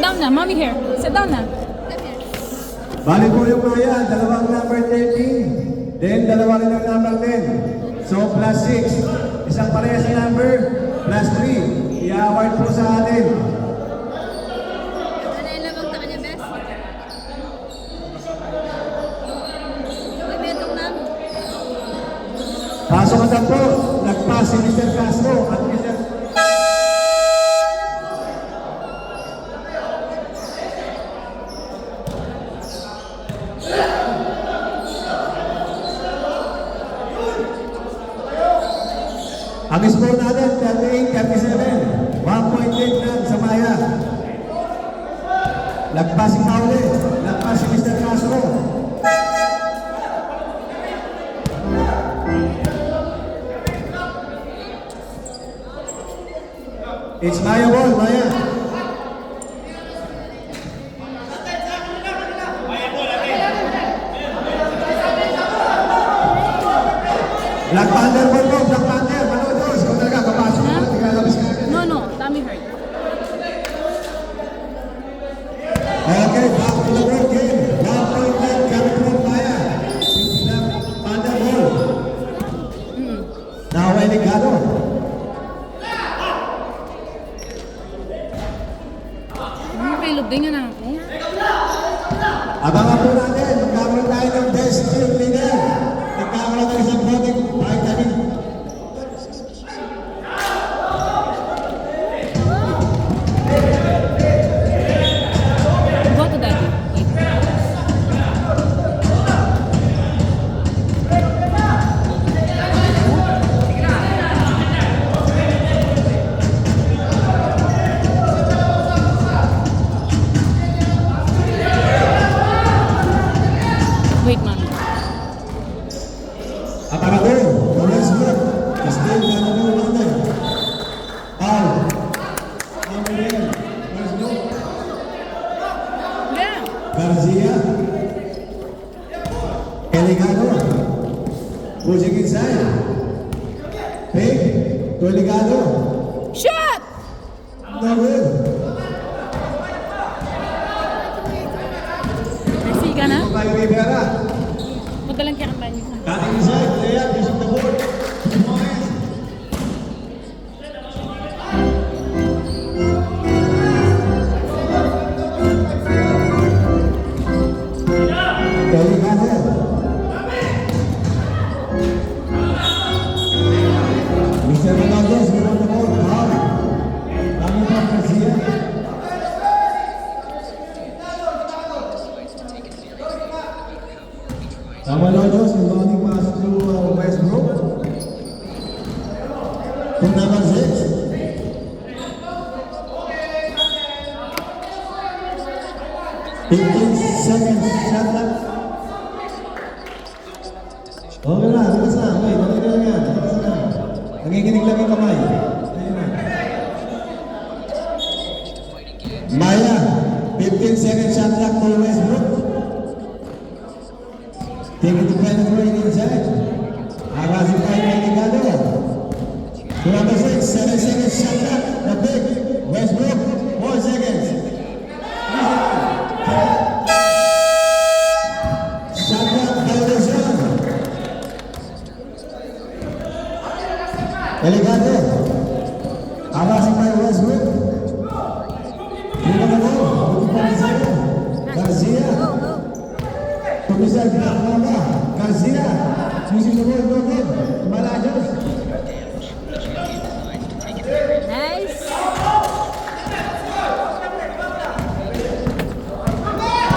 down na. Mommy here. Sit down na. Bali po yung Maya, dalawang number 13. Then, dalawa rin yung number 10. So, plus 6. Isang parehas na number, plus 3. I-award po sa atin. Ano yung labang ta kanya, best? May metong namin. Pasok na po, nagpas si Mr. Castro at Mr. Ang score natin, 38-37. 1 point lead lang sa Maya. Nagpas si Paule, nagpas si Mr. Castro. It's Maya ball, Maya. Black Panther ball po, Black Panther. Manodos, kung talaga kapasok mo, tigalabas ka agad. No, tummy hurt. Okay, back to the ball game. 1 point lead coming from Maya. It's Black Panther ball. Now, Eligado. May lubding na ako. Abangan po natin, magkakaroon tayo ng best team leader. Nagkakaroon tayo sa voting vitamin. Go to daddy. Wait, mommy. Abangan po, the rest group. Still gonna go London. Paul. Gabriel. Let's go. Yeah. Garcia. Eligado. Pushing inside. Pig. To Eligado. Shot! No good. Nasi ka na? Kay Rivera. Magalang kaya kampanya ko. Cutting inside. Leia pushing the board. 2 points. Eligado. Mr. Ronaldo's give on the ball. Foul. Coming from Garcia. Ronaldo's inbounding pass to Westbrook. To number 6. Seconds shot clock. Okay na, relax na. Okay, talaga lang yan. Relax na. Nanginginig lang yung kamay. Ayun na. Maya, 15-second shot clock to Westbrook. Taking the penetrate inside. Agasin pa yung Eligado. To number 6, 7-second shot clock. The big Westbrook, 4 seconds. Shot clock violation. Eligado. Agasin pa yung Westbrook. Lima na mo. Buti pa rin sa'yo. Garcia. Tumisal Pinakmama, Garcia, using the ball, no good, Malajos. Nice.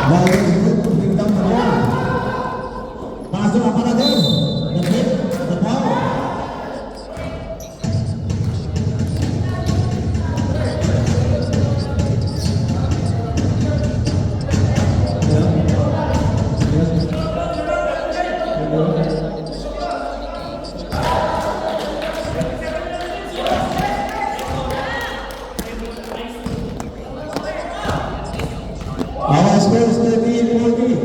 Malajos good, bring down the ball. Pasok ang Parador, the hit, the foul. Our score is 38-40.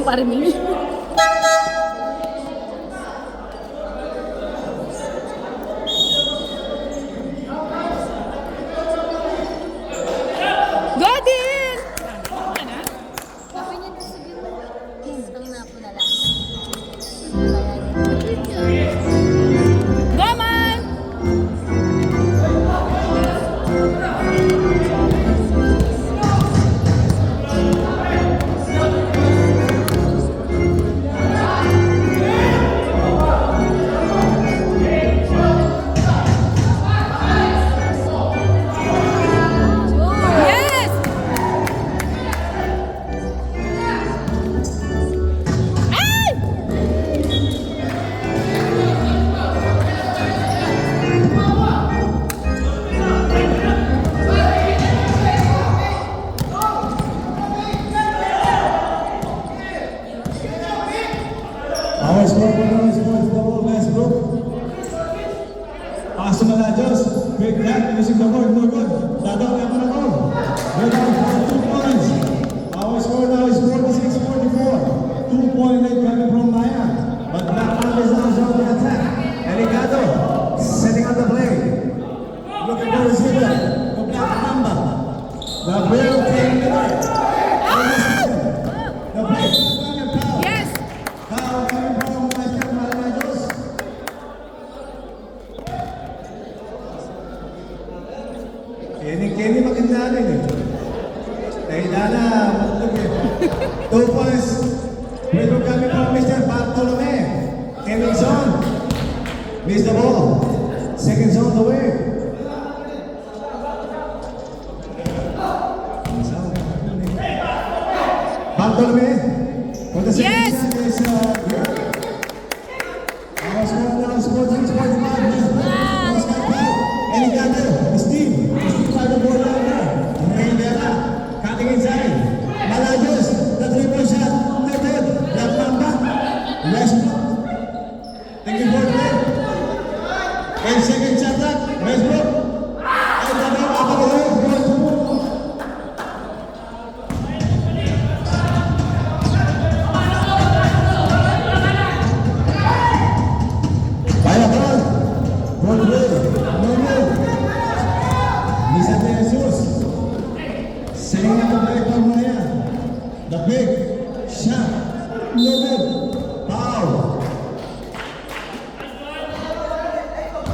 Parming. Go din! Sabi niya doon sa view. Ang napulala. Go, man! Yes! Ay! Our score for now is double Westbrook. Pass to Malajos. Quick back, using the board, no good. Tadaw na para ko. We're down for 2 points. Our score now is 46-44. 2-point lead coming from Maya. But Black Mamba is now showing the attack. Eligado setting up the play. Looking for his hitter. The Black Mamba. The real team leader. The play is going to power. Yes! Foul coming from Master Malajos. Kenny makindanin eh. Dahil matulog eh. 2 points. Pwede kami from Mr. Bartolome. Kevin Son. Miss the ball. Second zone away. Bartolome. For the second Yes! shot is our score now is 46-45. Oscar Pau. Eligado. Steve. Steve by the ball down there. Rivera. Cutting inside. Malajos. The triple shot. No good. Black Mamba. Westbrook. Taking for the play. And second shot back. Westbrook. And the ball up the hole. Goal to move. By the ball. Good play. No move. Lisa De Jesus. Setting up the play for Maya. The big shot. No good. Foul.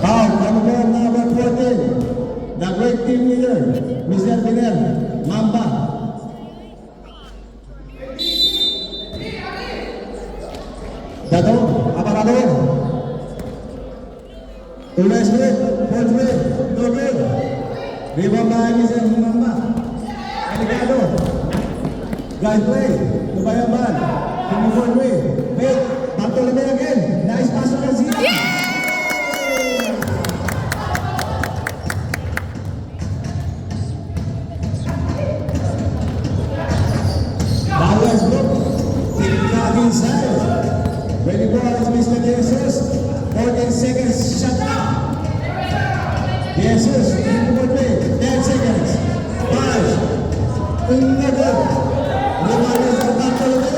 Foul. Coming from number 14. The great team leader. Mr. Pinel. Mamba. Dato. Aparador. Tulis with. Full with. No good. Rebound by Mr. Mamba. Eligado. Guys play. Lubayaban. Tumufon way. Wait. Bartolome again. Nice pass to Garcia. Now Westbrook. Taking back inside. Ready for it, Mr. De Jesus. 14 seconds. Shut up. De Jesus. Tumufon way. 10 seconds. 5. Another. Lumayan sa Bartolome.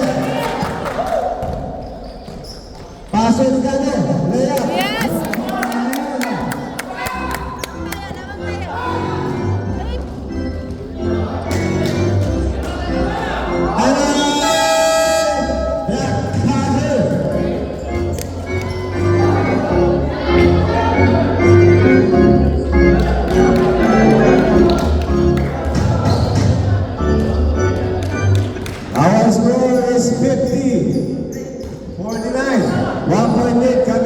Paso Eligado. Layup. Yes! Our score is 50-49. 1 point lead coming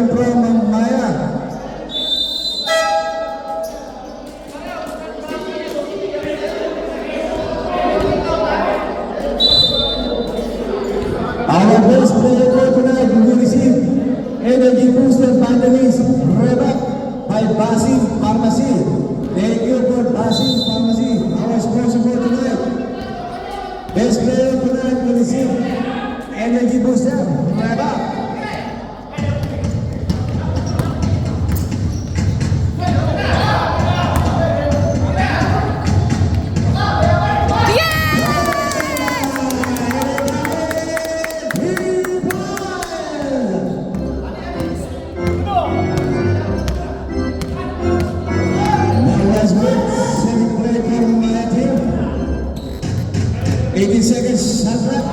18 seconds, shot clock.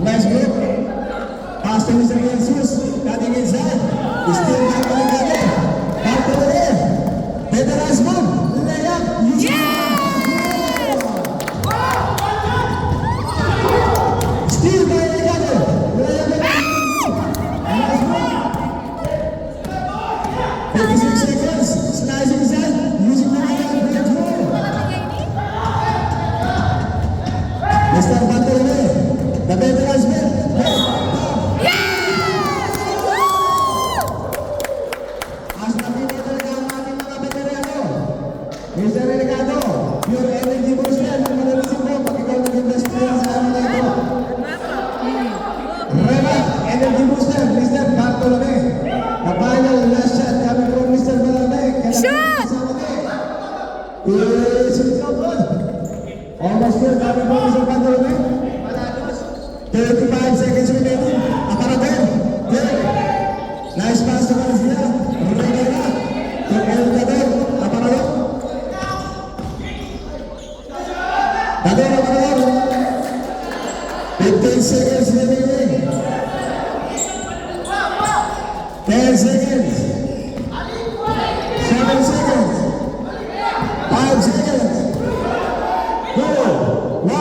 Nice group. Pass to Mr. Jesus. Cutting inside. Still not going to get it. Back to the air. Veterans move. Layup. Still by Legado. Layup. Nice move. 56 seconds. Slicing inside. Using the layup. Great move. Mr. Bartolome. The veterans move. Mas napili talaga ang ating mga veterano. Mr. Relegado, pure energy boost yan. Ang malalisip mo, pag ikaw nag-invest mo yan sa amin na ito. Rema, energy booster, Mr. Bartolome. The final last shot coming from Mr. Bartolome. Shot! Is it not good? Almost good coming from Mr. Bartolome. 35 seconds remaining. Aparaten. Good. Nice pass to Garcia. Rivera. To El Dador. Aparador. Dador, Aparador. 15 seconds remaining. 10 seconds. 7 seconds. 5 seconds. 2, 1.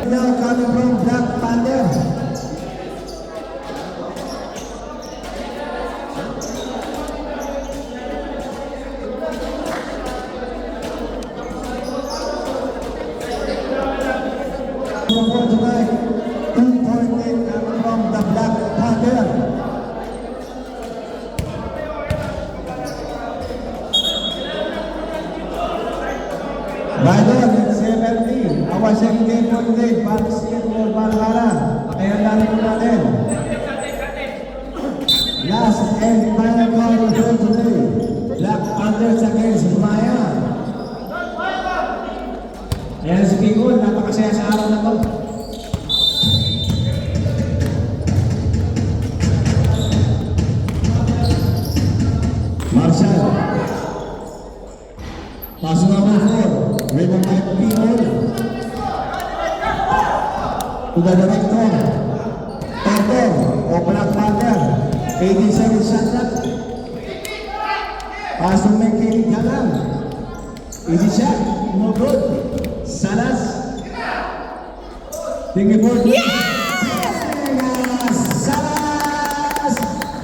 Now coming from Black Panther. For tonight, 2.8 coming from the Black Panther. Right on, it's 17. Our second game for today, basketball Barcara. Pakihanda po natin. Last and final call for today. Black Panthers against Maya. Ayan si Kikul, napakasaya sa araw na to. Marshall. Pass number 4. Ribbon by Pimol. To the director. Tortor o Black Panther. 87 shot clock. Pass to McKinney Galang. Easy shot. No good. Salas. Tingin for Salas.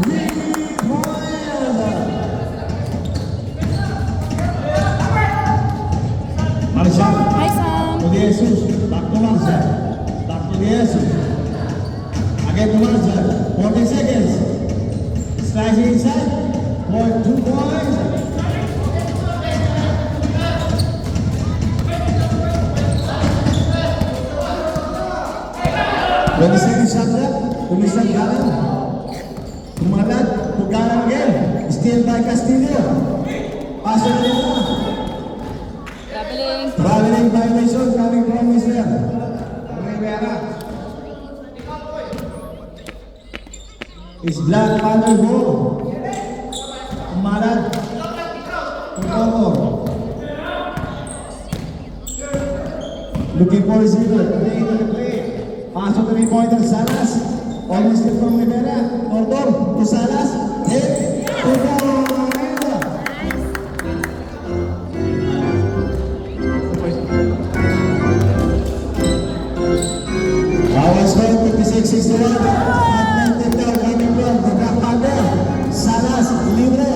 3-point. Marshall. Hi, Sam. To Jesus. Back to Marshall. Back to Jesus. Again to Marshall. 40 seconds. Slicing inside. For 2 points. When the second shot left, Mr. Galang. Kumalat to Galang again. Still by Castillo. Pass to Rivera. Traveling. Traveling violation coming from Mr. Rivera. It's Black Panther goal. Kumalat. Kumalat. Looking for a zero. Play to the play. Pass to the 3-pointer, Salas. Almost hit from Rivera. Tortor to Salas. Hit. 2 points. Our score 56-61. Advantage now coming from the Black Panther. Salas, libre.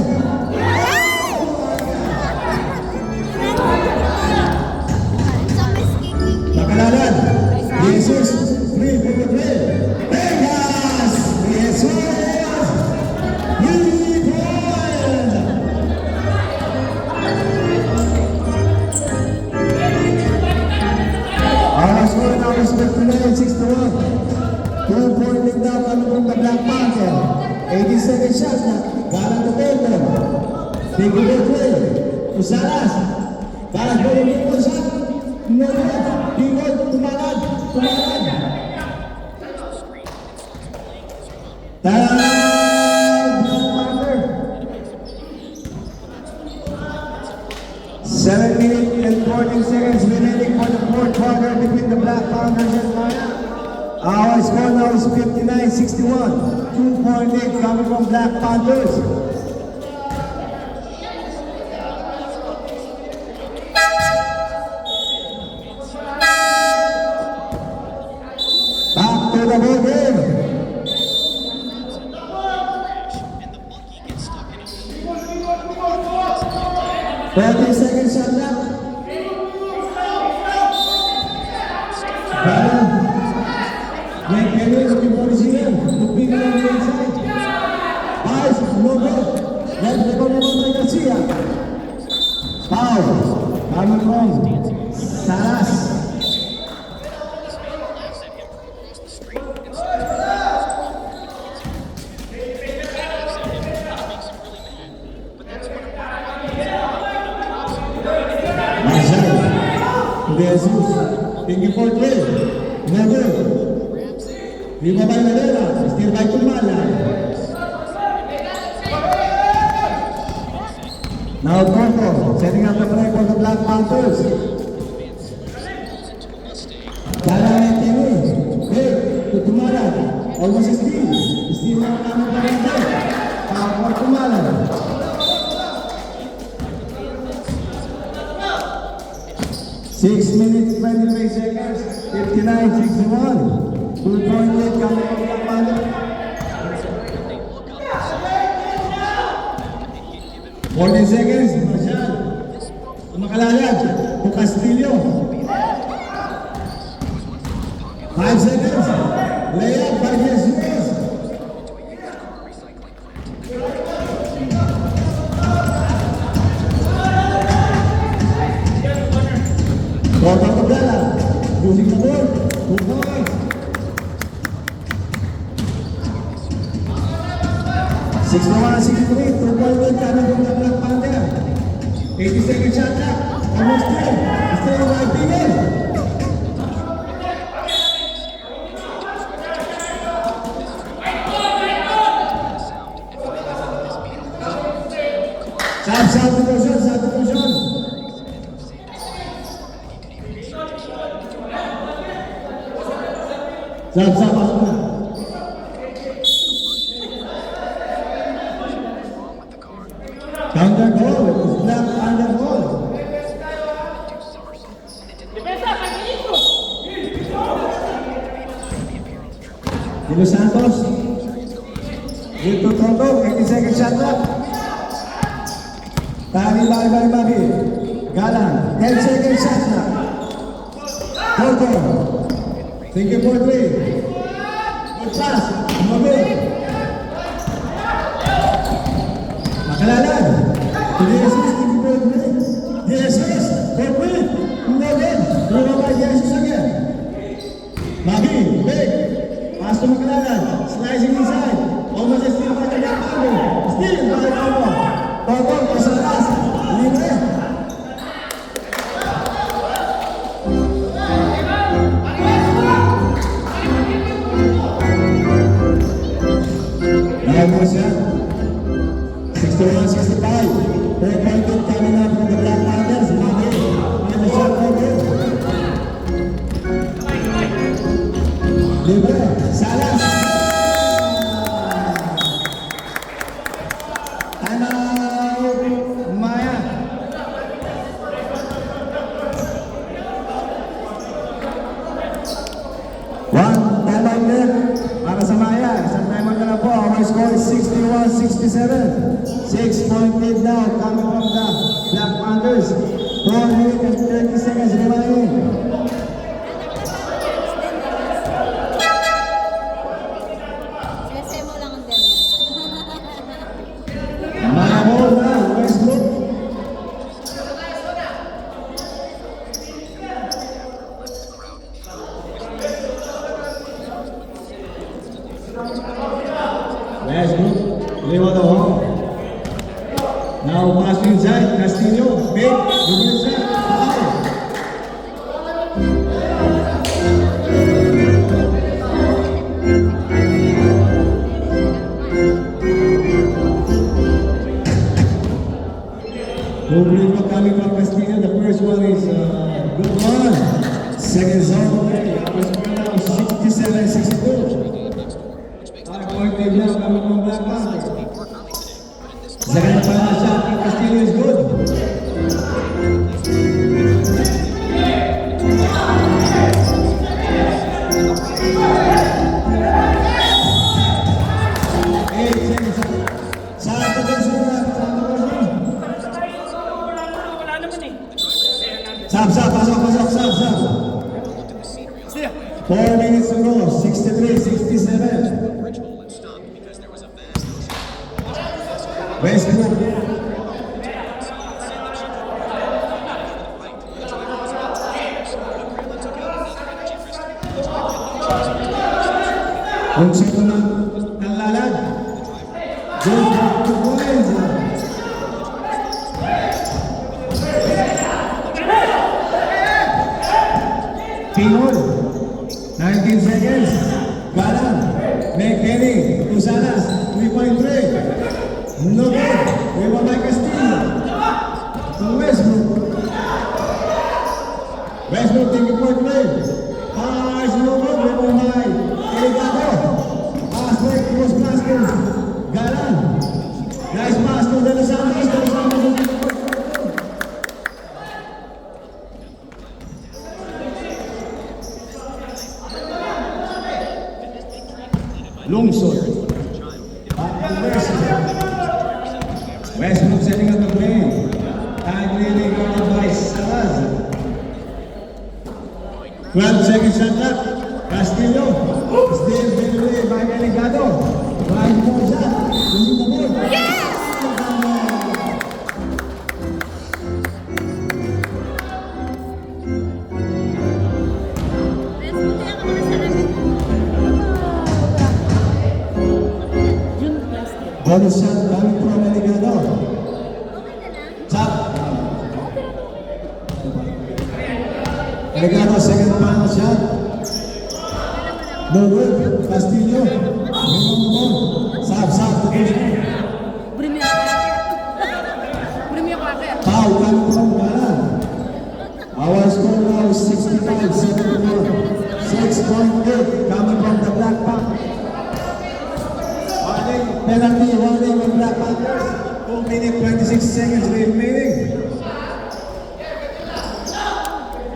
Nakalalan. Jesus, 3 for the play. Vegas, Jesus, 3 points. Our score now is 59-61. 2-point lead now coming from the Black Panther. 80-second shot na. Galang to Taylor. Big good play. To Salas. Galang to the shot. No good. Big Black Panther. 7 minutes and 14 seconds remaining for the fourth quarter between the Black Panthers and Maya. Our score now is 59-61. 2.8 coming from Black Panthers. Back to the ball game. 40 seconds shot clock. Mike Henry looking for the zero. Looking on the inside. Pass, no good. Left the corner by Garcia. Foul. Coming from Saras. Jesus, tinggi for three, never. Lima by Madera, still by Tumala. Now Coco, setting up the play for the Black Panthers. Dala Tini, big to Tumala, almost a steal. Steal now coming by Madera. Foul for Tumala. 6 minutes, 23 seconds, 59-61. 2.8 coming from the Panther. 40 seconds, Marshall. Makalalad, to Castillo. 5 seconds, layup by Jesus. Bota the ball, using the ball, 2 points. 61-63, 2.1 coming from the Black Panther. 80 second shot clock, almost there. Still right begin. Substitution. Masuk na. Counter goal, it was Black Panther goal. Dilo Santos. Dito Toto, 80 second shot clock. Tali bye Magi. Galang, 10 second shot clock. Toto. Thank you for 3. Good pass. Magi. Makalalan. Jesus, thank you for 3. Jesus, for 3. Magi. Dito by Jesus again. Magi, big. Pass to Makalalan. Slicing inside. Almost a steal by the Black Panther. Steal by Toto. Toto, pasalas. Libre. Siya. 61-65. 4.2 coming up from the Black Panthers. Magi. Magi shot over. Libre. Salas. Time out. Maya. One time out left. Para sa Maya. Isang time out na lang po. Our score is 61-67. 6.8 now coming from the Black Panthers. 4 minutes and 30 seconds remaining. Sese mo lang ang demo. Maya ball na. Westbrook. Westbrook. Lewa the home. Now pass inside, Castillo, big, good inside, foul. Second zone. Our score now 67-62. 5-point lead now coming from Black Panther. Second final shot from Castillo is good. Sab, pasok, sab. 4 minutes to go, 63-67. Westbrook. Kung sino ng lalag. Good points. Pingol, 19 seconds. Galang, McKenny, Usanas, 3.3. No good. Rebound by Castillo. Westbrook. Westbrook taking point play. Pass, no good. Rebound by Delicado. Pass break, cross basket. Galang. Nice pass to De Los Santos. De Los Santos. Lungsod. Westbrook setting up the play. Tightly guarded by Salaz. 12 seconds shot clock. Castillo. Still being away by Delicado. Right more shot. Using the board. Yes! Bonus shot coming from Delicado. Shot. Delicado, second final shot. No good. Castillo. Sab. Bring me a cracker. Foul coming from Galang. Our score now is 65-71. 6.8 coming from the Black Panthers. Penalty, warning on Black Panthers. 2 minutes, 26 seconds remaining.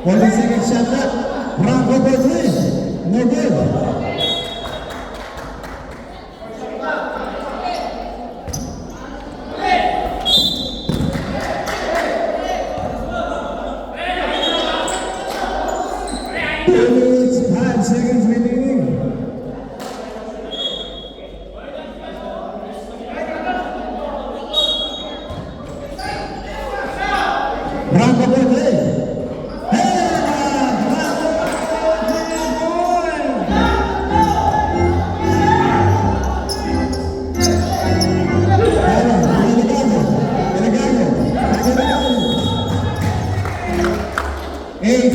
40 seconds shot clock. Franco for three. No good. Seconds remaining. Branco Bote.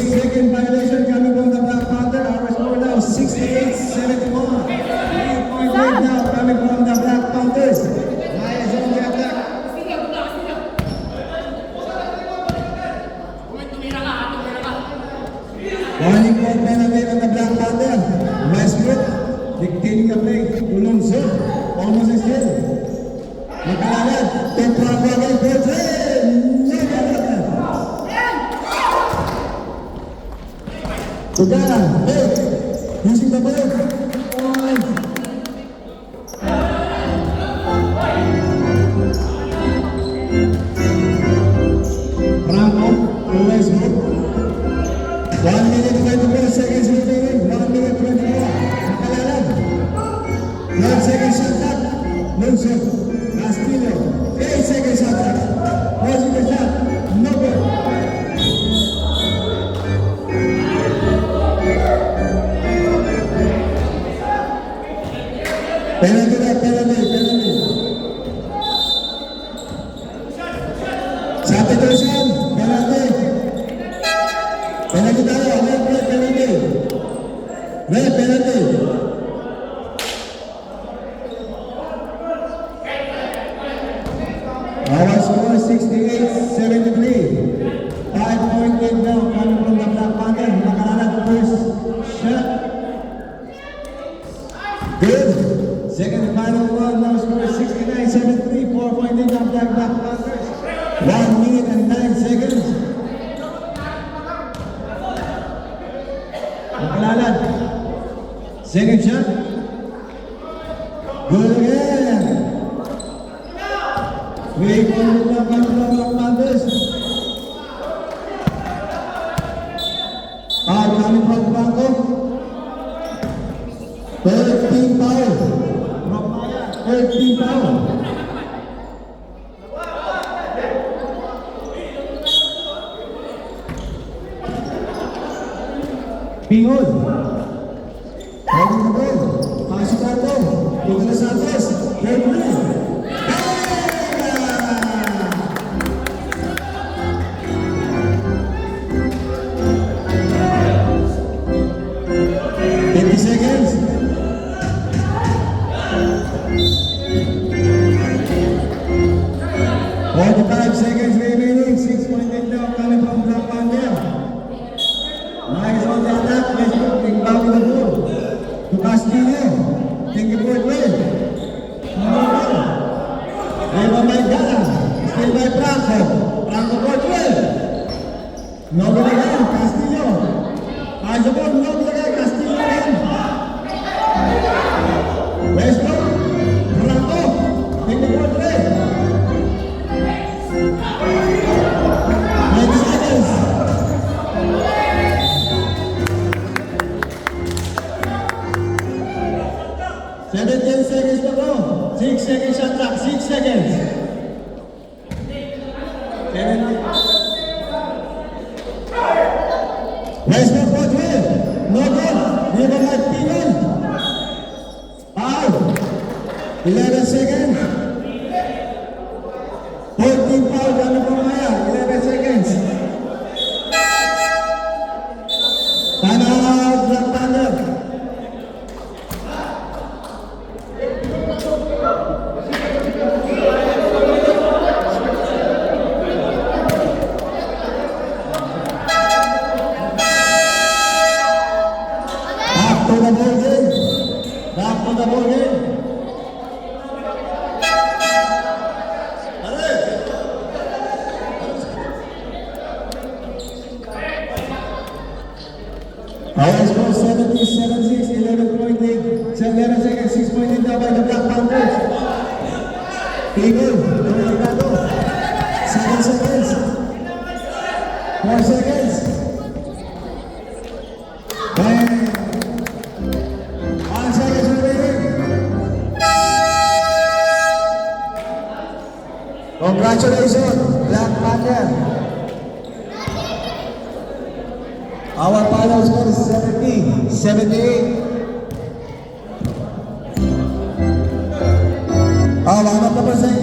Second violation coming from the Black Panther. Our score now 68-71. 3-point lead now coming from the Black Panthers. Maya is on the attack. Warning for penalty on the Black Panther. Westbrook dictating the play. Ulong zone. Almost is still. Magkalalat. Temporary for three. Sugara, using the ball. Franco, Westbrook. 1 minute 24 seconds remaining. 1 minute 24. Makalalan. 12 seconds shot clock. Lungsod. Castillo. 8 seconds shot clock. Closing the shot. No good. Penalty. Substitution, penalty. Penalty tayo, penalty. Penalty. Our score 68-73. 5-point lead now coming from the Black Panther. Nakalalat Nakalalan. Second shot. Good again. Wait for the Black Panthers. Coming from Bangko. Third team foul. From Maya. Third team foul. Pingon. Holding the ball. Pasok Arto. Douglas Santos. Third play. Seconds. 45 seconds remaining. 6-point down coming from Black Panther. Nice on the attack. Westbrook taking back with the ball. To Castillo. Taking for play. Rebound by Gala. Still by Franco. Franco for play. Nobody again. Castillo. Pass the ball. Nobody again. Castillo again. Westbrook, Franco, take the ball play. 90 seconds. 17 seconds to go. 6 seconds shot clock. 6 seconds. 17. Westbrook for 12. No good. Rebound by Pingon. 11 seconds. 14 foul coming from Maya. 11 seconds. Time out, Black Panther. Back to the ball game. Back to the ball game. Our score 77-6, 11 seconds, 6 down by the Black Panthers. Pingon, Dominicano. 7 seconds. 4 seconds. 1 second remaining. Congratulations, Black Panther. Our final score is 70-78. Alamat na pa sa inyo.